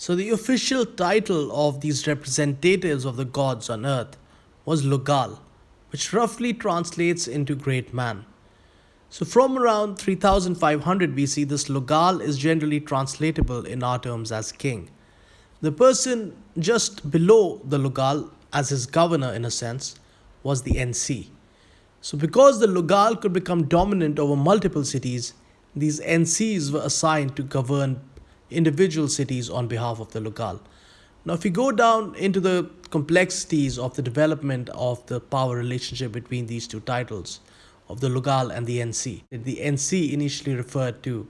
So the official title of these representatives of the gods on earth was Lugal, which roughly translates into great man. So from around 3500 BC, this Lugal is generally translatable in our terms as king. The person just below the Lugal, as his governor in a sense, was the NC. So because the Lugal could become dominant over multiple cities, these NCs were assigned to govern individual cities on behalf of the Lugal. Now, if you go down into the complexities of the development of the power relationship between these two titles, of the Lugal and the NC initially referred to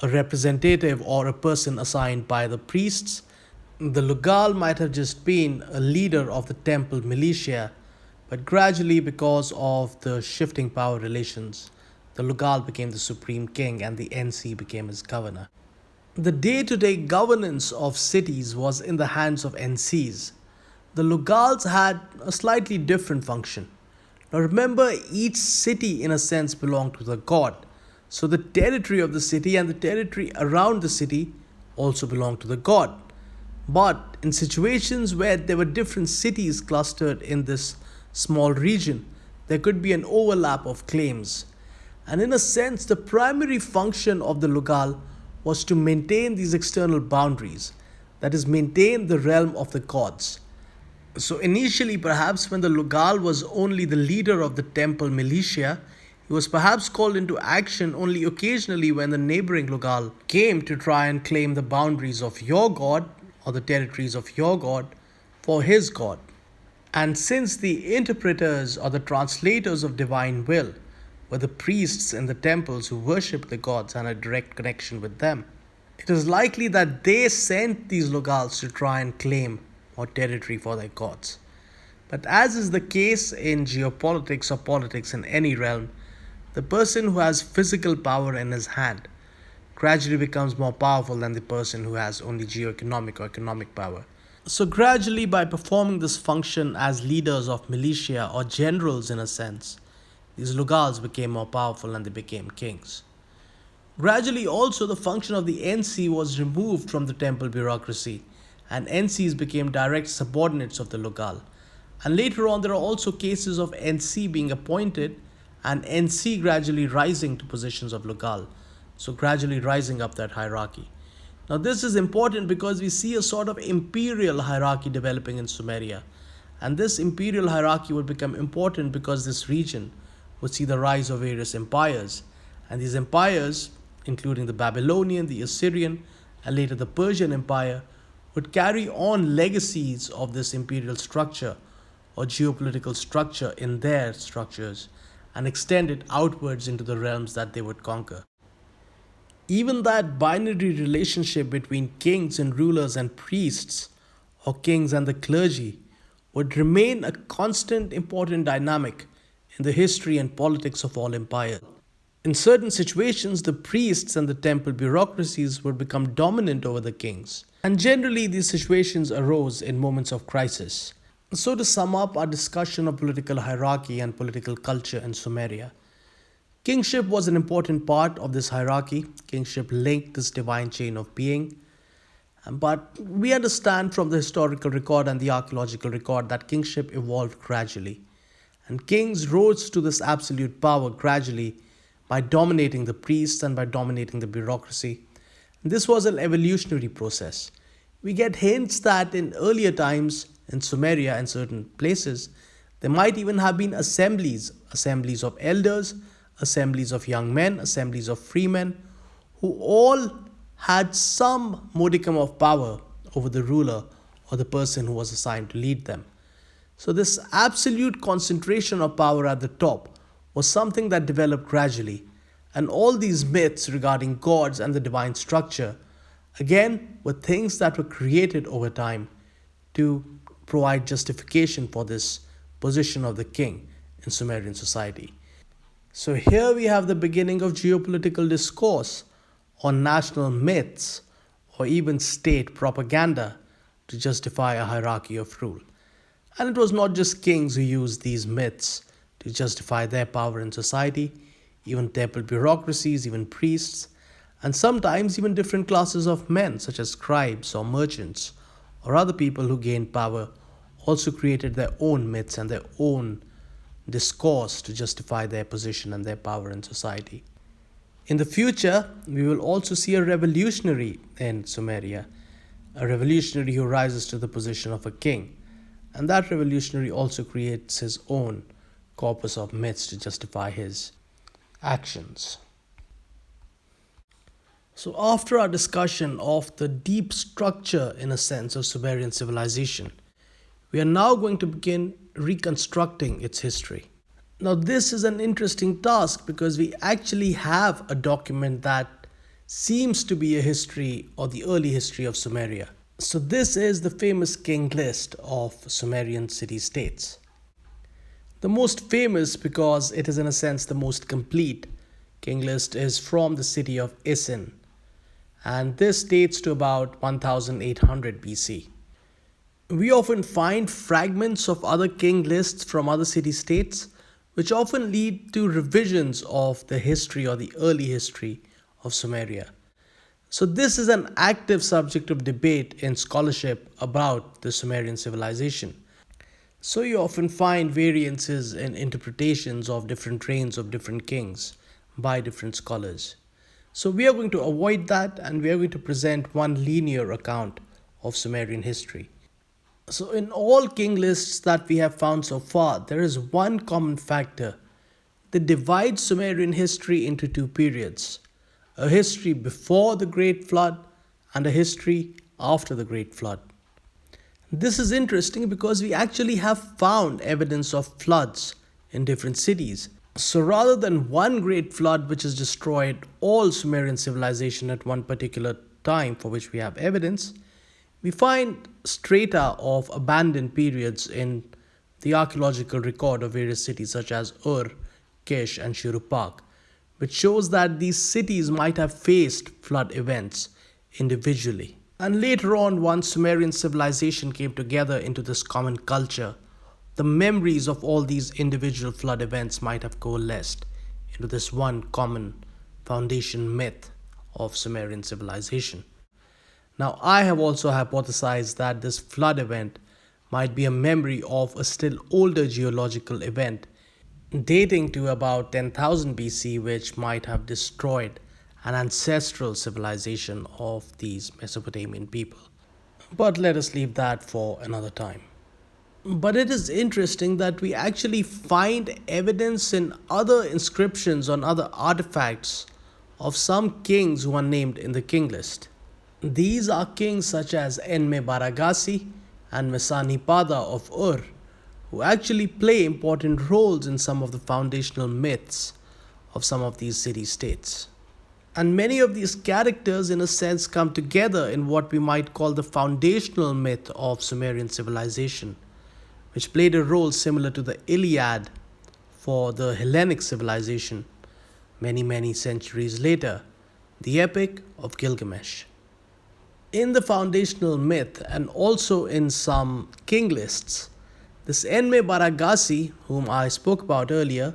a representative or a person assigned by the priests. The Lugal might have just been a leader of the temple militia, but gradually, because of the shifting power relations, the Lugal became the supreme king and the NC became his governor. The day to day governance of cities was in the hands of NCs. The Lugals had a slightly different function. Now remember, each city in a sense belonged to the god. So the territory of the city and the territory around the city also belonged to the god. But in situations where there were different cities clustered in this small region, there could be an overlap of claims. And in a sense, the primary function of the Lugal was to maintain these external boundaries, that is, maintain the realm of the gods. So initially, perhaps when the Lugal was only the leader of the temple militia, he was perhaps called into action only occasionally when the neighboring Lugal came to try and claim the boundaries of your god or the territories of your god for his god. And since the interpreters or the translators of divine will were the priests in the temples who worshipped the gods and had a direct connection with them, it is likely that they sent these Lugals to try and claim more territory for their gods. But as is the case in geopolitics or politics in any realm, the person who has physical power in his hand gradually becomes more powerful than the person who has only geoeconomic or economic power. So, gradually, by performing this function as leaders of militia or generals in a sense, these Lugals became more powerful and they became kings. Gradually, also, the function of the NC was removed from the temple bureaucracy, and NCs became direct subordinates of the Lugal. And later on, there are also cases of NC being appointed and NC gradually rising to positions of Lugal, so gradually rising up that hierarchy. Now, this is important because we see a sort of imperial hierarchy developing in Sumeria. And this imperial hierarchy would become important because this region would see the rise of various empires. And these empires, including the Babylonian, the Assyrian, and later the Persian Empire, would carry on legacies of this imperial structure or geopolitical structure in their structures and extend it outwards into the realms that they would conquer. Even that binary relationship between kings and rulers and priests, or kings and the clergy, would remain a constant important dynamic in the history and politics of all empires. In certain situations, the priests and the temple bureaucracies would become dominant over the kings. And generally, these situations arose in moments of crisis. So, to sum up our discussion of political hierarchy and political culture in Sumeria, kingship was an important part of this hierarchy. Kingship linked this divine chain of being. But we understand from the historical record and the archaeological record that kingship evolved gradually. And kings rose to this absolute power gradually by dominating the priests and by dominating the bureaucracy. And this was an evolutionary process. We get hints that in earlier times in Sumeria and certain places, there might even have been assemblies of elders, assemblies of young men, assemblies of free men, who all had some modicum of power over the ruler or the person who was assigned to lead them. So, this absolute concentration of power at the top was something that developed gradually, and all these myths regarding gods and the divine structure, again, were things that were created over time to provide justification for this position of the king in Sumerian society. So here we have the beginning of geopolitical discourse on national myths or even state propaganda to justify a hierarchy of rule. And it was not just kings who used these myths to justify their power in society, even temple bureaucracies, even priests. and sometimes even different classes of men, such as scribes or merchants or other people who gained power, also created their own myths and their own discourse to justify their position and their power in society. In the future, we will also see a revolutionary in Sumeria, a revolutionary who rises to the position of a king, and that revolutionary also creates his own corpus of myths to justify his actions. So, after our discussion of the deep structure, in a sense, of Sumerian civilization, we are now going to begin reconstructing its history. Now, this is an interesting task because we actually have a document that seems to be a history or the early history of Sumeria. So, this is the famous king list of Sumerian city states. The most famous, because it is in a sense the most complete, king list is from the city of Isin, and this dates to about 1800 BC. We often find fragments of other king lists from other city states, which often lead to revisions of the history or the early history of Sumeria. So, this is an active subject of debate in scholarship about the Sumerian civilization. So, you often find variances in interpretations of different reigns of different kings by different scholars. So, we are going to avoid that and we are going to present one linear account of Sumerian history. So, in all king lists that we have found so far, there is one common factor that divides Sumerian history into two periods: a history before the Great Flood and a history after the Great Flood. This is interesting because we actually have found evidence of floods in different cities. So rather than one great flood which has destroyed all Sumerian civilization at one particular time for which we have evidence, we find strata of abandoned periods in the archaeological record of various cities such as Ur, Kish, and Shuruppak, which shows that these cities might have faced flood events individually. And later on, once Sumerian civilization came together into this common culture, the memories of all these individual flood events might have coalesced into this one common foundation myth of Sumerian civilization. Now, I have also hypothesized that this flood event might be a memory of a still older geological event dating to about 10,000 BC, which might have destroyed an ancestral civilization of these Mesopotamian people. But let us leave that for another time. But it is interesting that we actually find evidence in other inscriptions on other artifacts of some kings who are named in the king list. These are kings such as Enme Baragasi and Mesanipada of Ur, who actually play important roles in some of the foundational myths of some of these city states. And many of these characters, in a sense, come together in what we might call the foundational myth of Sumerian civilization, which played a role similar to the Iliad for the Hellenic civilization many centuries later, the Epic of Gilgamesh. In the foundational myth and also in some king lists, this Enme Baragasi, whom I spoke about earlier,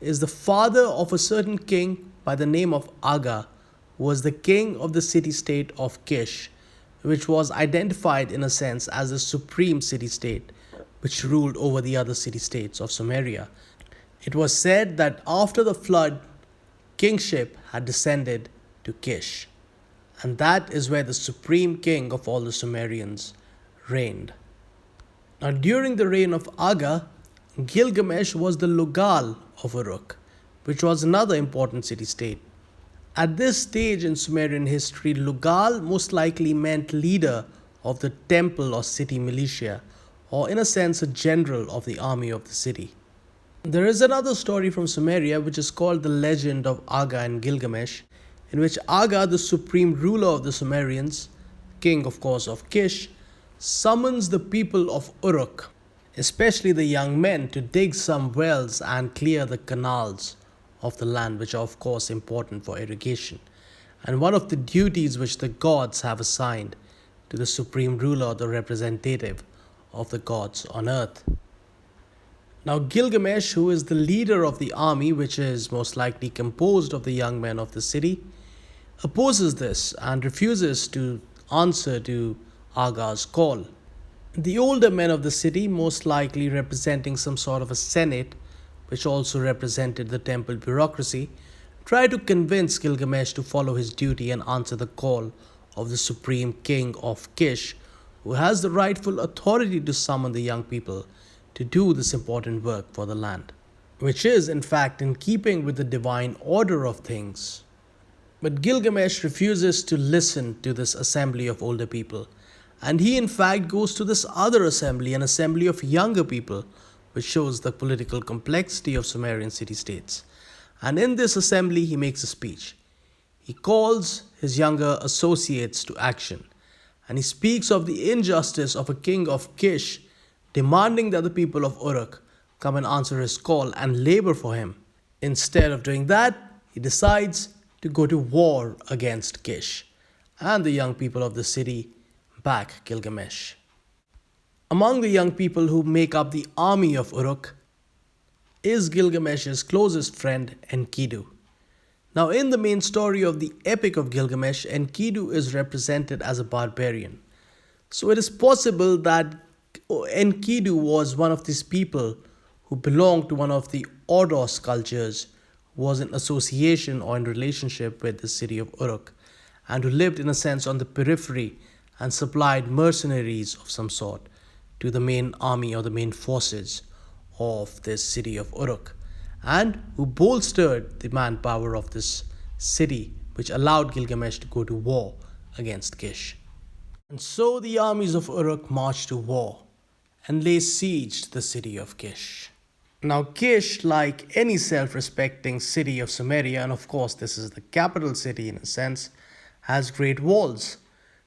is the father of a certain king by the name of Aga, who was the king of the city-state of Kish, which was identified in a sense as the supreme city-state which ruled over the other city-states of Sumeria. It was said that after the flood, kingship had descended to Kish, and that is where the supreme king of all the Sumerians reigned. Now, during the reign of Aga, Gilgamesh was the Lugal of Uruk, which was another important city-state. At this stage in Sumerian history, Lugal most likely meant leader of the temple or city militia, or in a sense a general of the army of the city. There is another story from Sumeria which is called the legend of Aga and Gilgamesh, in which Aga, the supreme ruler of the Sumerians, king of course of Kish, summons the people of Uruk, especially the young men, to dig some wells and clear the canals of the land, which are of course important for irrigation, and one of the duties which the gods have assigned to the supreme ruler or the representative of the gods on earth. Now, Gilgamesh, who is the leader of the army, which is most likely composed of the young men of the city, opposes this and refuses to answer to Aga's call. The older men of the city, most likely representing some sort of a senate, which also represented the temple bureaucracy, try to convince Gilgamesh to follow his duty and answer the call of the supreme king of Kish, who has the rightful authority to summon the young people to do this important work for the land, which is, in fact, in keeping with the divine order of things. But Gilgamesh refuses to listen to this assembly of older people, and he in fact goes to this other assembly, an assembly of younger people, which shows the political complexity of Sumerian city states. And in this assembly, he makes a speech. He calls his younger associates to action, and he speaks of the injustice of a king of Kish demanding that the people of Uruk come and answer his call and labor for him. Instead of doing that, he decides to go to war against Kish, and the young people of the city back Gilgamesh. Among the young people who make up the army of Uruk is Gilgamesh's closest friend Enkidu. Now, in the main story of the Epic of Gilgamesh, Enkidu is represented as a barbarian. So it is possible that Enkidu was one of these people who belonged to one of the Ordos cultures, who was in association or in relationship with the city of Uruk, and who lived in a sense on the periphery and supplied mercenaries of some sort to the main army or the main forces of this city of Uruk, and who bolstered the manpower of this city, which allowed Gilgamesh to go to war against Kish. And so the armies of Uruk marched to war and lay siege to the city of Kish. Now, Kish, like any self respecting city of Sumeria, and of course, this is the capital city in a sense, has great walls.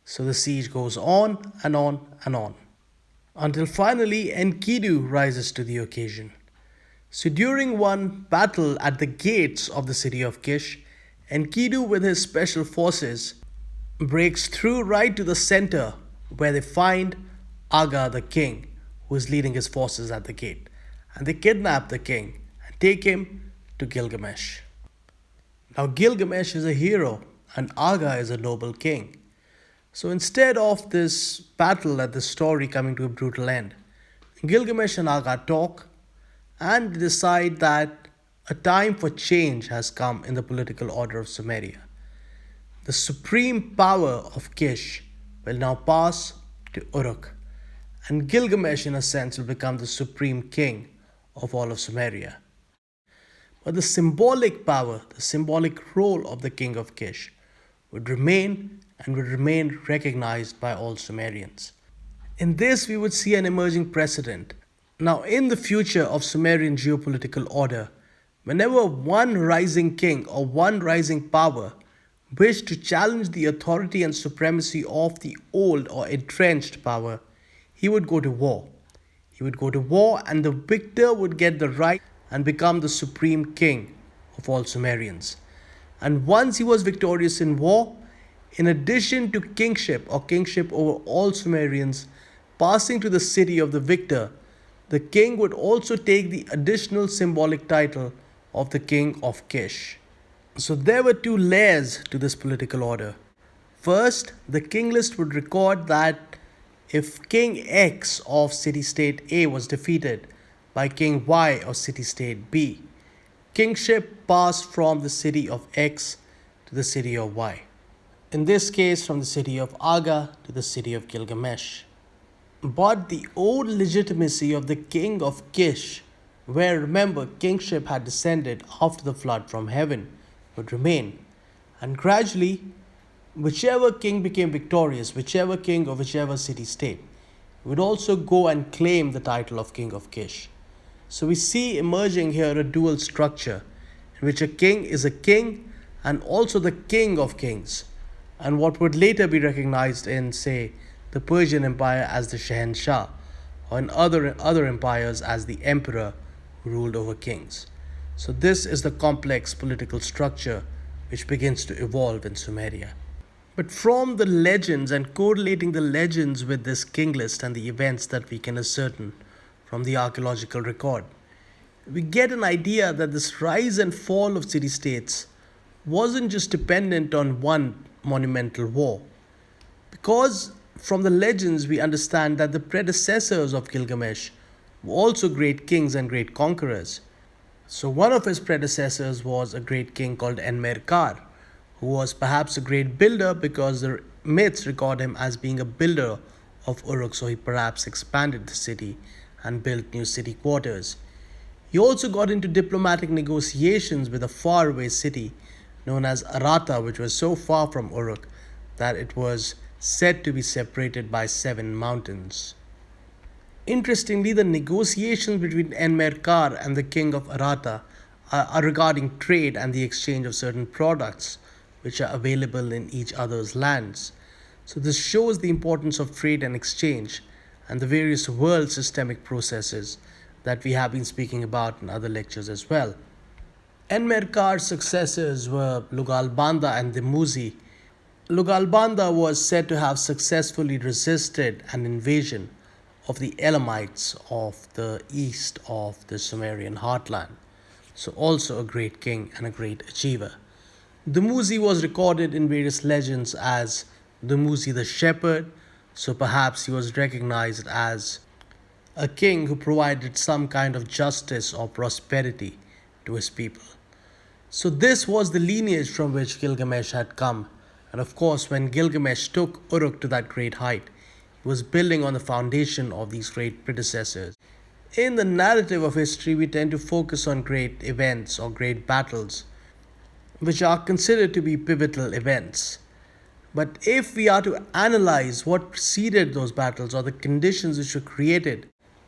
So the siege goes on and on and on, until finally Enkidu rises to the occasion. So during one battle at the gates of the city of Kish, Enkidu with his special forces breaks through right to the center, where they find Aga the king, who is leading his forces at the gate. And they kidnap the king and take him to Gilgamesh. Now Gilgamesh is a hero and Aga is a noble king. So instead of this battle and this story coming to a brutal end, Gilgamesh and Aga talk and decide that a time for change has come in the political order of Sumeria. The supreme power of Kish will now pass to Uruk, and Gilgamesh, in a sense, will become the supreme king of all of Sumeria. But the symbolic power, the symbolic role of the king of Kish would remain and would remain recognized by all Sumerians. In this, we would see an emerging precedent. Now, in the future of Sumerian geopolitical order, whenever one rising king or one rising power wished to challenge the authority and supremacy of the old or entrenched power, he would go to war. He would go to war, and the victor would get the right and become the supreme king of all Sumerians. And once he was victorious in war, in addition to kingship or kingship over all Sumerians passing to the city of the victor, the king would also take the additional symbolic title of the king of Kish. So there were two layers to this political order. First, the king list would record that if King X of city-state A was defeated by King Y of city-state B, kingship passed from the city of X to the city of Y. In this case, from the city of Aga to the city of Gilgamesh. But the old legitimacy of the king of Kish, where remember kingship had descended after the flood from heaven, would remain. And gradually, whichever king became victorious, whichever king of whichever city-state, would also go and claim the title of king of Kish. So we see emerging here a dual structure in which a king is a king and also the king of kings, and what would later be recognized in, say, the Persian Empire as the Shahanshah, or in other empires as the emperor who ruled over kings. So this is the complex political structure which begins to evolve in Sumeria. But from the legends and correlating the legends with this king list and the events that we can ascertain from the archaeological record, we get an idea that this rise and fall of city-states wasn't just dependent on one monumental war. Because from the legends, we understand that the predecessors of Gilgamesh were also great kings and great conquerors. So, one of his predecessors was a great king called Enmerkar, who was perhaps a great builder because the myths record him as being a builder of Uruk, so he perhaps expanded the city and built new city quarters. He also got into diplomatic negotiations with a faraway city known as Arata, which was so far from Uruk that it was said to be separated by seven mountains. Interestingly, the negotiations between Enmerkar and the king of Arata are regarding trade and the exchange of certain products which are available in each other's lands. So, this shows the importance of trade and exchange and the various world systemic processes that we have been speaking about in other lectures as well. Enmerkar's successors were Lugalbanda and Dumuzi. Lugalbanda was said to have successfully resisted an invasion of the Elamites of the east of the Sumerian heartland. So, also a great king and a great achiever. Dumuzi was recorded in various legends as Dumuzi the shepherd, so perhaps he was recognized as a king who provided some kind of justice or prosperity to his people. So, this was the lineage from which Gilgamesh had come. And of course, when Gilgamesh took Uruk to that great height, he was building on the foundation of these great predecessors. In the narrative of history, we tend to focus on great events or great battles, which are considered to be pivotal events. But if we are to analyze what preceded those battles or the conditions which were created,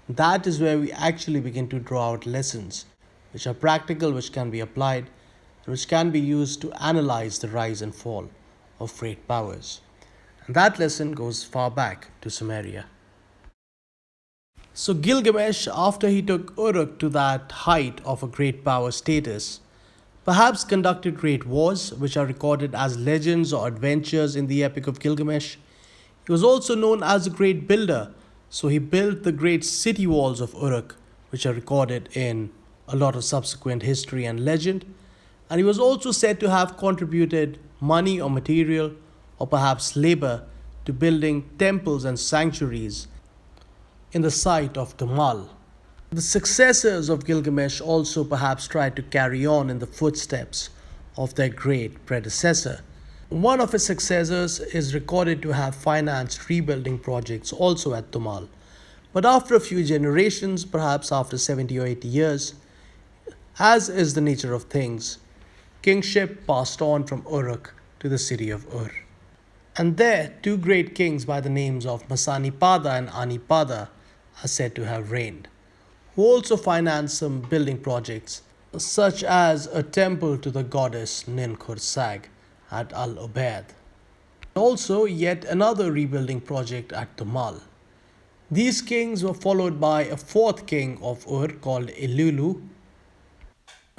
that is where we actually begin to draw out lessons which are practical, which can be applied, and which can be used to analyze the rise and fall of great powers. And that lesson goes far back to Sumeria. So, Gilgamesh, after he took Uruk to that height of a great power status, perhaps conducted great wars, which are recorded as legends or adventures in the Epic of Gilgamesh. He was also known as a great builder, so he built the great city walls of Uruk, which are recorded in a lot of subsequent history and legend. And he was also said to have contributed money or material, or perhaps labor, to building temples and sanctuaries in the site of Tumal. The successors of Gilgamesh also perhaps tried to carry on in the footsteps of their great predecessor. One of his successors is recorded to have financed rebuilding projects also at Tumal. But after a few generations, perhaps after 70 or 80 years, as is the nature of things, kingship passed on from Uruk to the city of Ur. And there, two great kings by the names of Masanipada and Anipada are said to have reigned, who also financed some building projects, such as a temple to the goddess Ninkursag at Al Ubaid. Also, yet another rebuilding project at Tumal. These kings were followed by a fourth king of Ur called Ilulu,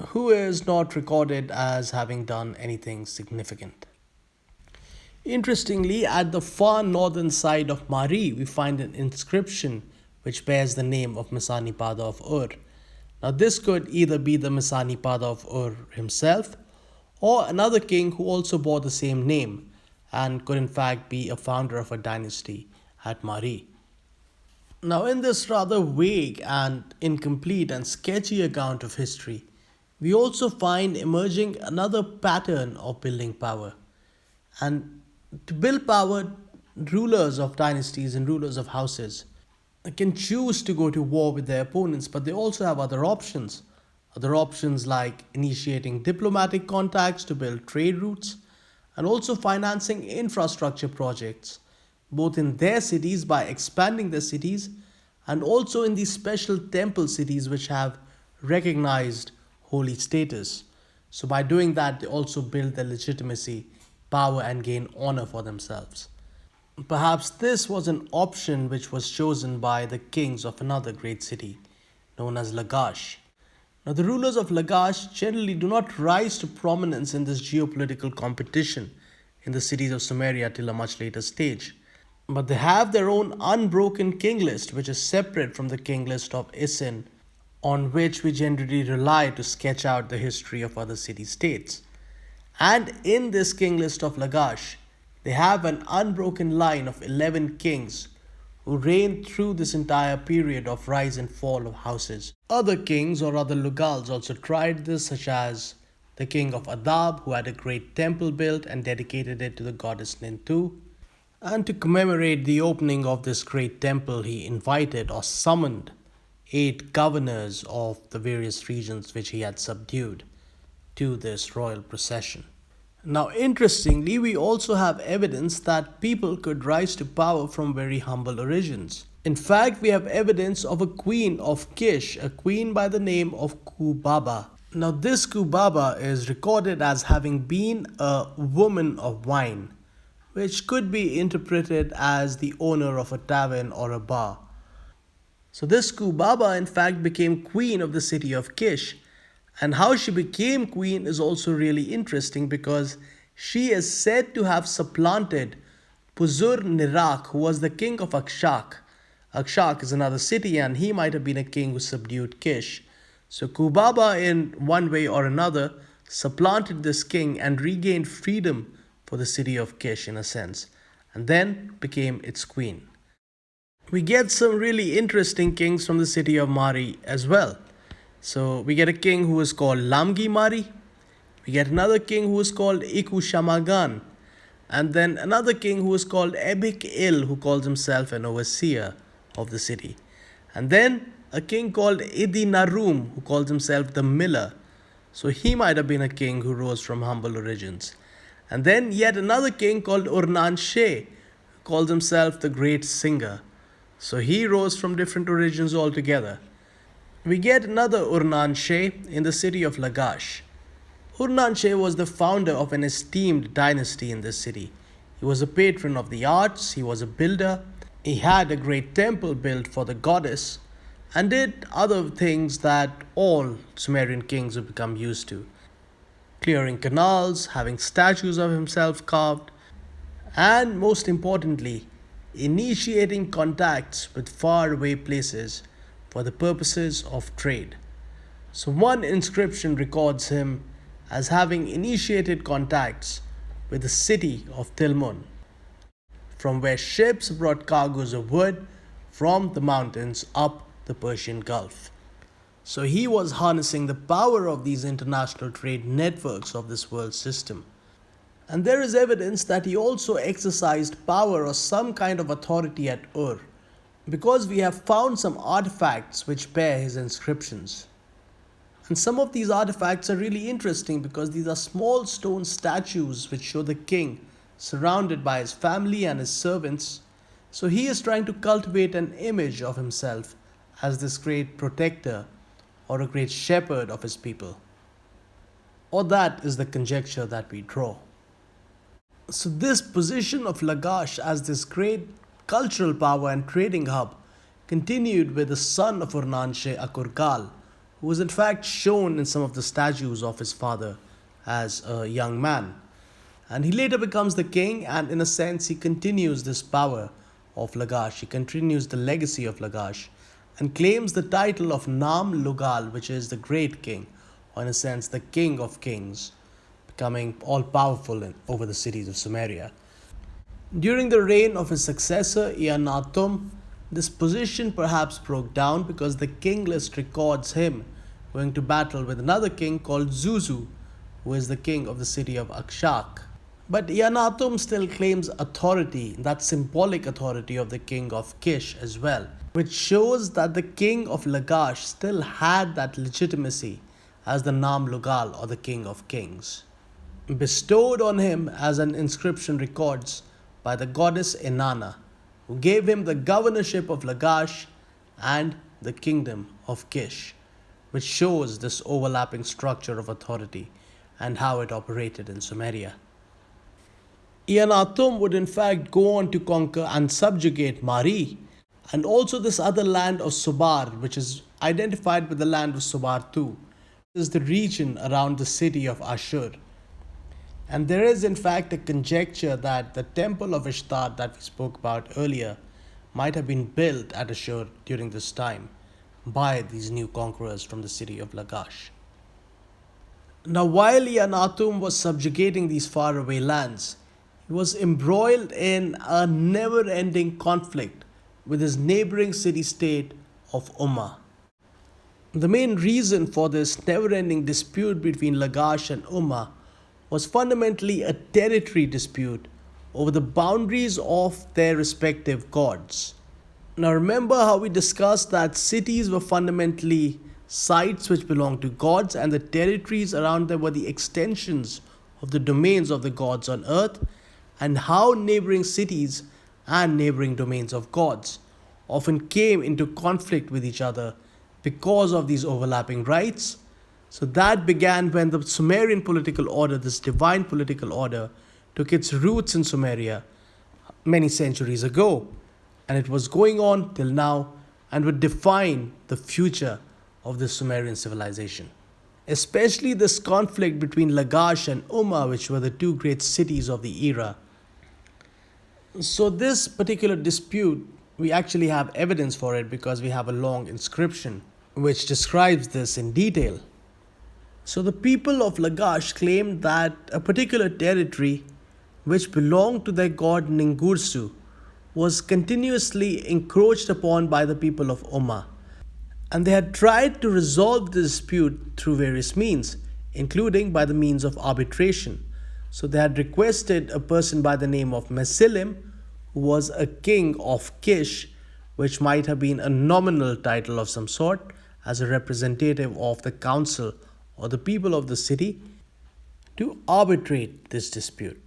who is not recorded as having done anything significant. Interestingly, at the far northern side of Mari, we find an inscription which bears the name of Masanipada of Ur. Now, this could either be the Masanipada of Ur himself or another king who also bore the same name and could in fact be a founder of a dynasty at Mari. Now, in this rather vague and incomplete and sketchy account of history, we also find emerging another pattern of building power. And to build power, rulers of dynasties and rulers of houses can choose to go to war with their opponents, but they also have other options. Other options like initiating diplomatic contacts to build trade routes and also financing infrastructure projects, both in their cities by expanding their cities and also in these special temple cities which have recognized holy status. So, by doing that, they also build their legitimacy, power, and gain honor for themselves. Perhaps this was an option which was chosen by the kings of another great city known as Lagash. Now, the rulers of Lagash generally do not rise to prominence in this geopolitical competition in the cities of Sumeria till a much later stage. But they have their own unbroken king list, which is separate from the king list of Isin, on which we generally rely to sketch out the history of other city states. And in this king list of Lagash, they have an unbroken line of 11 kings who reigned through this entire period of rise and fall of houses. Other kings or other Lugals also tried this, such as the king of Adab, who had a great temple built and dedicated it to the goddess Nintu. And to commemorate the opening of this great temple, he invited or summoned 8 governors of the various regions which he had subdued to this royal procession. Now, interestingly, we also have evidence that people could rise to power from very humble origins. In fact, we have evidence of a queen of Kish, a queen by the name of Kubaba. Now, this Kubaba is recorded as having been a woman of wine, which could be interpreted as the owner of a tavern or a bar. So this Kubaba in fact became queen of the city of Kish. And how she became queen is also really interesting because she is said to have supplanted Puzur Nirak, who was the king of Akshak. Akshak is another city, and he might have been a king who subdued Kish. So Kubaba, in one way or another, supplanted this king and regained freedom for the city of Kish in a sense, and then became its queen. We get some really interesting kings from the city of Mari as well. So we get a king who is called Lamgi Mari. We get another king who is called Iku Shamagan. And then another king who is called Ebik Il, who calls himself an overseer of the city. And then a king called Idi Narum, who calls himself the miller. So he might have been a king who rose from humble origins. And then yet another king called Urnan Sheh, who calls himself the great singer. So he rose from different origins altogether. We get another Urnan Sheh in the city of Lagash. Urnan Sheh was the founder of an esteemed dynasty in this city. He was a patron of the arts, he was a builder, he had a great temple built for the goddess, and did other things that all Sumerian kings would become used to. Clearing canals, having statues of himself carved, and most importantly, initiating contacts with faraway places for the purposes of trade. So one inscription records him as having initiated contacts with the city of Tilmun, from where ships brought cargoes of wood from the mountains up the Persian Gulf. So he was harnessing the power of these international trade networks of this world system. And there is evidence that he also exercised power or some kind of authority at Ur, because we have found some artifacts which bear his inscriptions. And some of these artifacts are really interesting because these are small stone statues which show the king surrounded by his family and his servants. So he is trying to cultivate an image of himself as this great protector or a great shepherd of his people. Or that is the conjecture that we draw. So this position of Lagash as this great cultural power and trading hub continued with the son of Urnanshe Akurgal, who was in fact shown in some of the statues of his father as a young man. And he later becomes the king, and in a sense, he continues this power of Lagash. He continues the legacy of Lagash and claims the title of Nam Lugal, which is the great king, or in a sense, the king of kings, becoming all powerful over the cities of Sumeria. During the reign of his successor, Eannatum, this position perhaps broke down because the king list records him going to battle with another king called Zuzu, who is the king of the city of Akshak. But Eannatum still claims authority, that symbolic authority of the king of Kish as well, which shows that the king of Lagash still had that legitimacy as the Nam Lugal, or the king of kings, bestowed on him as an inscription records by the goddess Inanna, who gave him the governorship of Lagash and the kingdom of Kish, which shows this overlapping structure of authority and how it operated in Sumeria. Eannatum would in fact go on to conquer and subjugate Mari, and also this other land of Subar, which is identified with the land of Subar too. This is the region around the city of Ashur. And there is in fact a conjecture that the temple of Ishtar that we spoke about earlier might have been built at Ashur during this time by these new conquerors from the city of Lagash. Now, while Ianatum was subjugating these faraway lands, he was embroiled in a never ending conflict with his neighboring city state of Umma. The main reason for this never ending dispute between Lagash and Umma was fundamentally a territory dispute over the boundaries of their respective gods. Now, remember how we discussed that cities were fundamentally sites which belonged to gods, and the territories around them were the extensions of the domains of the gods on earth, and how neighboring cities and neighboring domains of gods often came into conflict with each other because of these overlapping rights. So that began when the Sumerian political order, this divine political order, took its roots in Sumeria many centuries ago. And it was going on till now and would define the future of the Sumerian civilization. Especially this conflict between Lagash and Umma, which were the two great cities of the era. So, this particular dispute, we actually have evidence for it because we have a long inscription which describes this in detail. So, the people of Lagash claimed that a particular territory which belonged to their god Ningursu was continuously encroached upon by the people of Umma. And they had tried to resolve the dispute through various means, including by the means of arbitration. So they had requested a person by the name of Mesilim, who was a king of Kish, which might have been a nominal title of some sort, as a representative of the council or the people of the city, to arbitrate this dispute.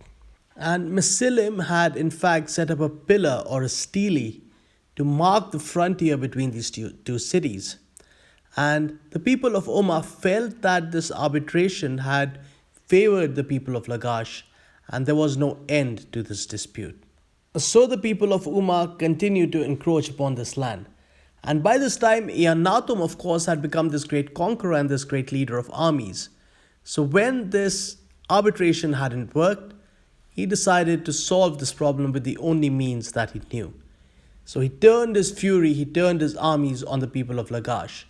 And Mesilim had in fact set up a pillar or a stele to mark the frontier between these two cities. And the people of Umma felt that this arbitration had favored the people of Lagash, and there was no end to this dispute. So the people of Umma continued to encroach upon this land. And by this time, Ianatum, of course, had become this great conqueror and this great leader of armies. So when this arbitration hadn't worked, he decided to solve this problem with the only means that he knew. So he turned his fury, he turned his armies on the people of Lagash,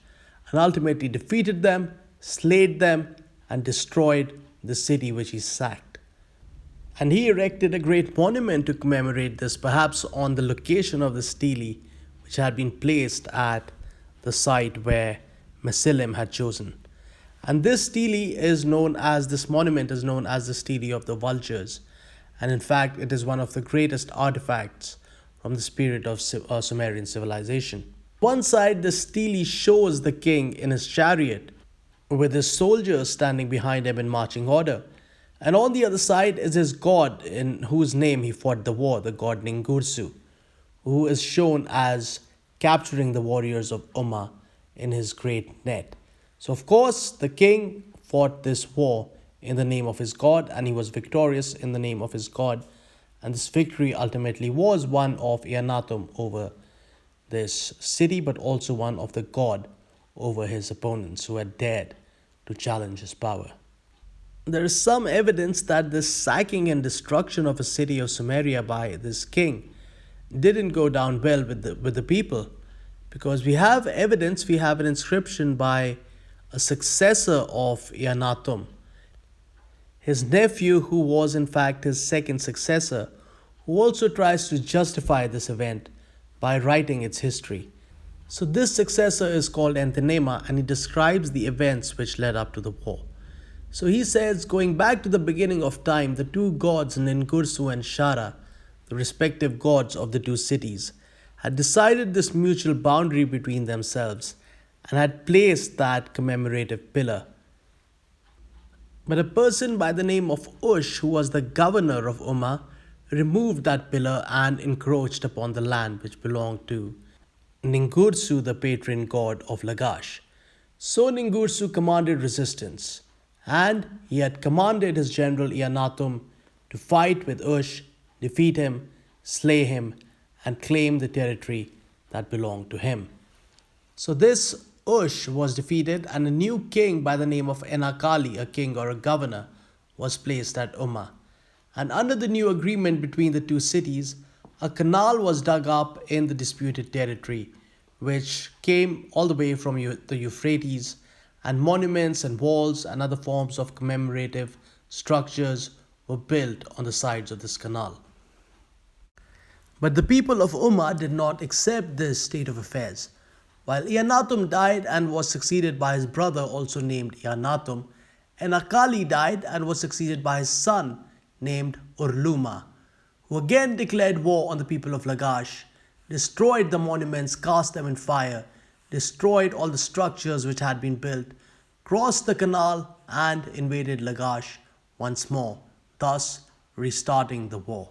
and ultimately defeated them, slayed them, and destroyed the city which he sacked. And he erected a great monument to commemorate this, perhaps on the location of the stele which had been placed at the site where Mesilim had chosen. And this stele is known as, this monument is known as the stele of the vultures. And in fact, it is one of the greatest artifacts from the spirit of Sumerian civilization. One side, the stele shows the king in his chariot with his soldiers standing behind him in marching order. And on the other side is his god in whose name he fought the war, the god Ningursu, who is shown as capturing the warriors of Umma in his great net. So, of course, the king fought this war in the name of his god, and he was victorious in the name of his god. And this victory ultimately was one of Ianatum over this city, but also one of the god over his opponents who had dared to challenge his power. There is some evidence that this sacking and destruction of a city of Sumeria by this king didn't go down well with the people, because we have evidence, we have an inscription by a successor of Ianatum, his nephew, who was in fact his second successor, who also tries to justify this event by writing its history. So this successor is called Anthenema, and he describes the events which led up to the war. So he says, going back to the beginning of time, the two gods Ningursu and Shara, the respective gods of the two cities, had decided this mutual boundary between themselves and had placed that commemorative pillar. But a person by the name of Ush, who was the governor of Umma, removed that pillar and encroached upon the land which belonged to Ningursu, the patron god of Lagash. So Ningursu commanded resistance, and he had commanded his general Ianatum to fight with Ush, defeat him, slay him, and claim the territory that belonged to him. So this Ush was defeated, and a new king by the name of Enakali, a king or a governor, was placed at Umma. And under the new agreement between the two cities, a canal was dug up in the disputed territory, which came all the way from the Euphrates and monuments and walls and other forms of commemorative structures were built on the sides of this canal. But the people of Umma did not accept this state of affairs. While Eannatum died and was succeeded by his brother, also named Eannatum, Enakali died and was succeeded by his son, named Urluma, who again declared war on the people of Lagash, destroyed the monuments, cast them in fire, destroyed all the structures which had been built, crossed the canal, and invaded Lagash once more, thus restarting the war.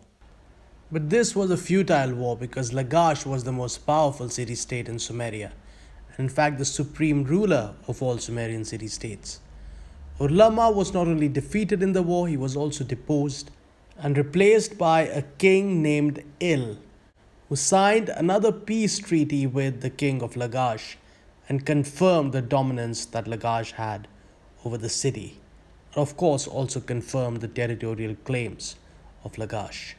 But this was a futile war because Lagash was the most powerful city-state in Sumeria, and in fact the supreme ruler of all Sumerian city-states. Urlama was not only defeated in the war, he was also deposed and replaced by a king named Il, who signed another peace treaty with the king of Lagash and confirmed the dominance that Lagash had over the city, and of course also confirmed the territorial claims of Lagash.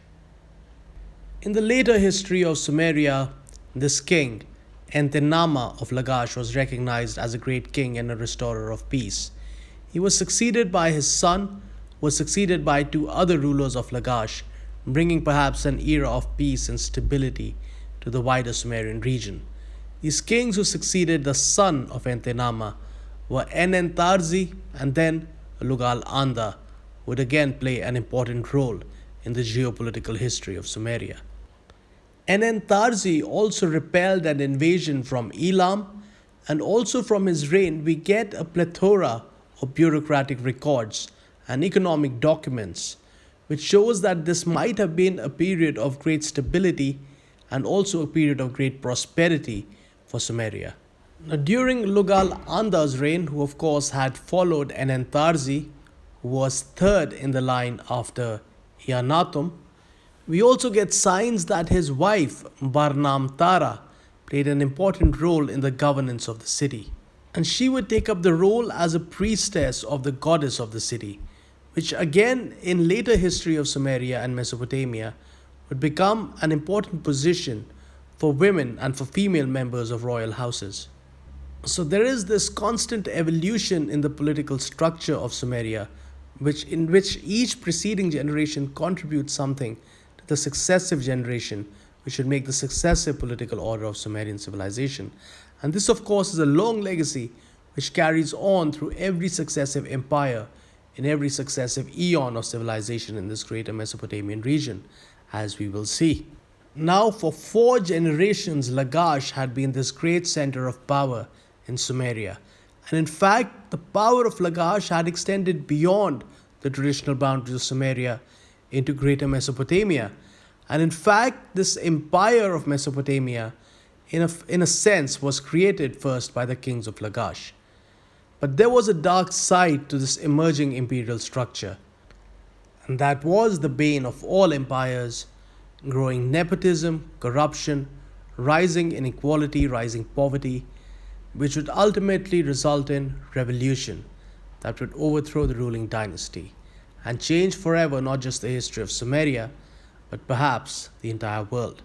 In the later history of Sumeria, this king, Entenama of Lagash, was recognized as a great king and a restorer of peace. He was succeeded by his son, who was succeeded by two other rulers of Lagash, bringing perhaps an era of peace and stability to the wider Sumerian region. These kings who succeeded the son of Entenama were Enentarzi and then Lugal Anda, who would again play an important role in the geopolitical history of Sumeria. Enentarzi also repelled an invasion from Elam, and also from his reign we get a plethora of bureaucratic records and economic documents, which shows that this might have been a period of great stability and also a period of great prosperity for Sumeria. Now, during Lugal Anda's reign, who of course had followed Enentarzi, who was third in the line after Eannatum, we also get signs that his wife, Barnam Tara, played an important role in the governance of the city. And she would take up the role as a priestess of the goddess of the city, which again in later history of Sumeria and Mesopotamia would become an important position for women and for female members of royal houses. So there is this constant evolution in the political structure of Sumeria, in which each preceding generation contributes something to the successive generation, which should make the successive political order of Sumerian civilization. And this, of course, is a long legacy which carries on through every successive empire, in every successive eon of civilization in this greater Mesopotamian region, as we will see. Now, for 4 generations, Lagash had been this great center of power in Sumeria. And in fact, the power of Lagash had extended beyond the traditional boundaries of Sumeria into greater Mesopotamia. And in fact, this empire of Mesopotamia, in a sense, was created first by the kings of Lagash. But there was a dark side to this emerging imperial structure, and that was the bane of all empires: growing nepotism, corruption, rising inequality, rising poverty, which would ultimately result in revolution that would overthrow the ruling dynasty and change forever not just the history of Sumeria, but perhaps the entire world.